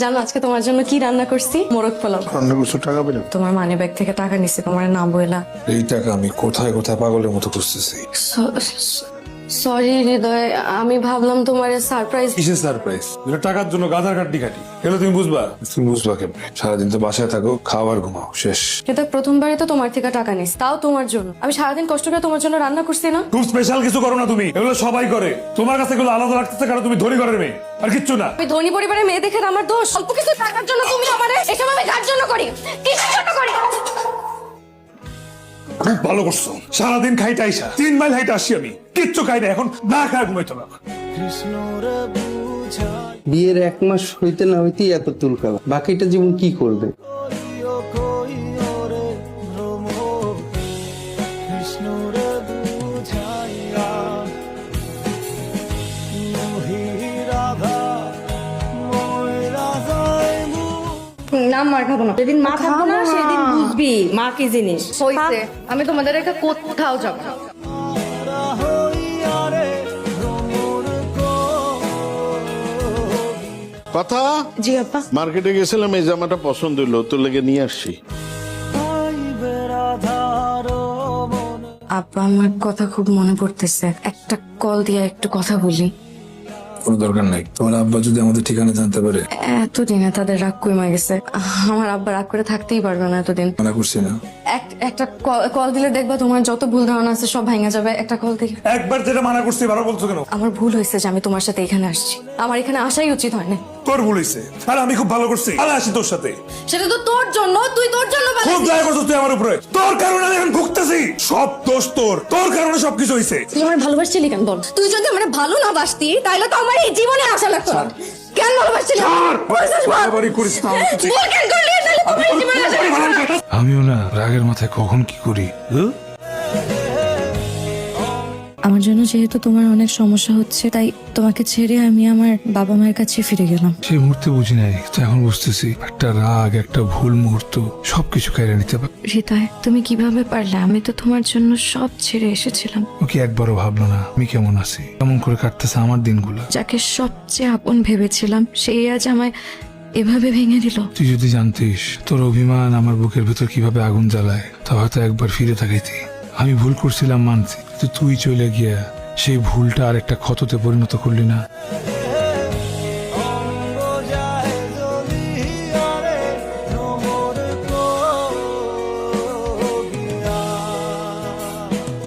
জানো আজকে তোমার জন্য কি রান্না করছি? মোরগ পোলাও। রান্না করছো, টাকা পেলাম। তোমার মানি ব্যাগ থেকে টাকা নিছে, তোমার নাম বইলা। এই টাকা আমি কোথায় কোথায় পাগলের মতো খুঁজতেছি। সরি হৃদয়, আমি ভাবলাম তোমার সারপ্রাইজ। কিসের সারপ্রাইজ? এটা টাকার জন্য গাধার কাটি কাটি এগুলো তুমি বুঝবা? তুমি বুঝবা কেমনে? সারাদিন তো বাসায় থাকো, খাবার ঘুমাও, শেষ। কিন্তু প্রথমবারই তো তোমার থেকে টাকা নিস, তাও তোমার জন্য। আমি সারাদিন কষ্ট করে তোমার জন্য রান্না করছি না। খুব স্পেশাল কিছু করো না তুমি, এগুলো সবাই করে। তোমার কাছে এগুলো আলাদা লাগতেছে কারণ তুমি ধনী ঘরের মেয়ে, আর কিচ্ছু না। আমি ধনী পরিবারের মেয়ে দেখে আমার দোষ? অল্প কিছু টাকার জন্য তুমি আমারে এসব আমি কার জন্য করি? কিসের জন্য করি? খুব ভালো করছো। সারাদিন খাইতে আইসা 3 মাইল হাইটে আসছি আমি, কিচ্ছু খাই না, এখন না খায় ঘুমাইতে হবে। বিয়ের 1 মাস হইতে না হইতেই এত তুলকালা, বাকিটা জীবন কি করবে? না মার খাবো না। যেদিন মা থাকবো না সেদিন বুঝবি মা কি জিনিস। হইছে, আমি তোমাদের রেখে কোথাও যাব না। কথা। জি আপা। মার্কেটে গেছিলাম, এই জামাটা পছন্দ হইলো, তোর লেগে নিয়ে আসছি। আপা আমার কথা খুব মনে পড়তেছে, একটা কল দিয়ে একটু কথা বলি। কোনো দরকার নাই। তোমার আব্বা যদি আমাদের ঠিকানা জানতে পারে? এতদিনে তাদের রাগ কমে গেছে। আমার আব্বা রাগ করে থাকতেই পারবে না এতদিন। মানা করছি না? একটা কল দিলে দেখবা তোমার যত ভুল ধারণা আছে সব ভেঙে যাবে। একটা কল দিলে। একবার যেটা মানা করছি বারবার বলছো কেন? আমার ভুল হয়েছে যে আমি তোমার সাথে এখানে আসছি, আমার এখানে আসাই উচিত হয় না। তোর ভুল হয়েছে, আর আমি খুব ভালো করছি, ভালো আসি তোর সাথে। সেটা তো তোর জন্য, তুই তোর জন্য খুব দয়া করছিস তুই আমার উপরে। তোর কারণে আমি এখন ভুগতেছি, সব দোষ তোর। তোর কারণে সবকিছু হয়েছে। তুই আমার ভালোবাসছিলি কেন বল? তুই যদি আমার ভালো না বাসতি তাহলে তো আমার এই জীবনে আসা লাগতো না। কেন ভালোবাসছিলি? বাড়াবাড়ি করিস না। বল কেন করলি? তাহলে তোমার এই জীবনে আসা লাগতো না। আমিও না রাগের মাথায় কখন কি করি। আমার জন্য যেহেতু তোমার অনেক সমস্যা হচ্ছে, তাই তোমাকে ছেড়ে আমি আমার বাবা মায়ের কাছে ফিরে গেলাম। সেই মুহূর্তে বুঝি নাই, তো এখন বুঝতেছি একটা রাগ, একটা ভুল মুহূর্ত সবকিছু কেড়ে নিতে পারে। হৃদয়, তুমি কিভাবে পারলে? আমি তো তোমার জন্য সব ছেড়ে এসেছিলাম। ও কি একবারও ভাবলো না আমি কেমন আছি, কেমন করে কাটতেছে আমার দিনগুলো? যাকে সবচেয়ে আপন ভেবেছিলাম সেই আজ আমায় এভাবে ভেঙে দিল। তুই যদি জানতিস তোর অভিমান আমার বুকের ভেতর কিভাবে আগুন জ্বালায়, তা হয়তো একবার ফিরে তাকাইতি। আমি ভুল করছিলাম মানছি, কিন্তু তুই চলে গিয়া সেই ভুলটা আর একটা ক্ষততে পরিণত করলি না।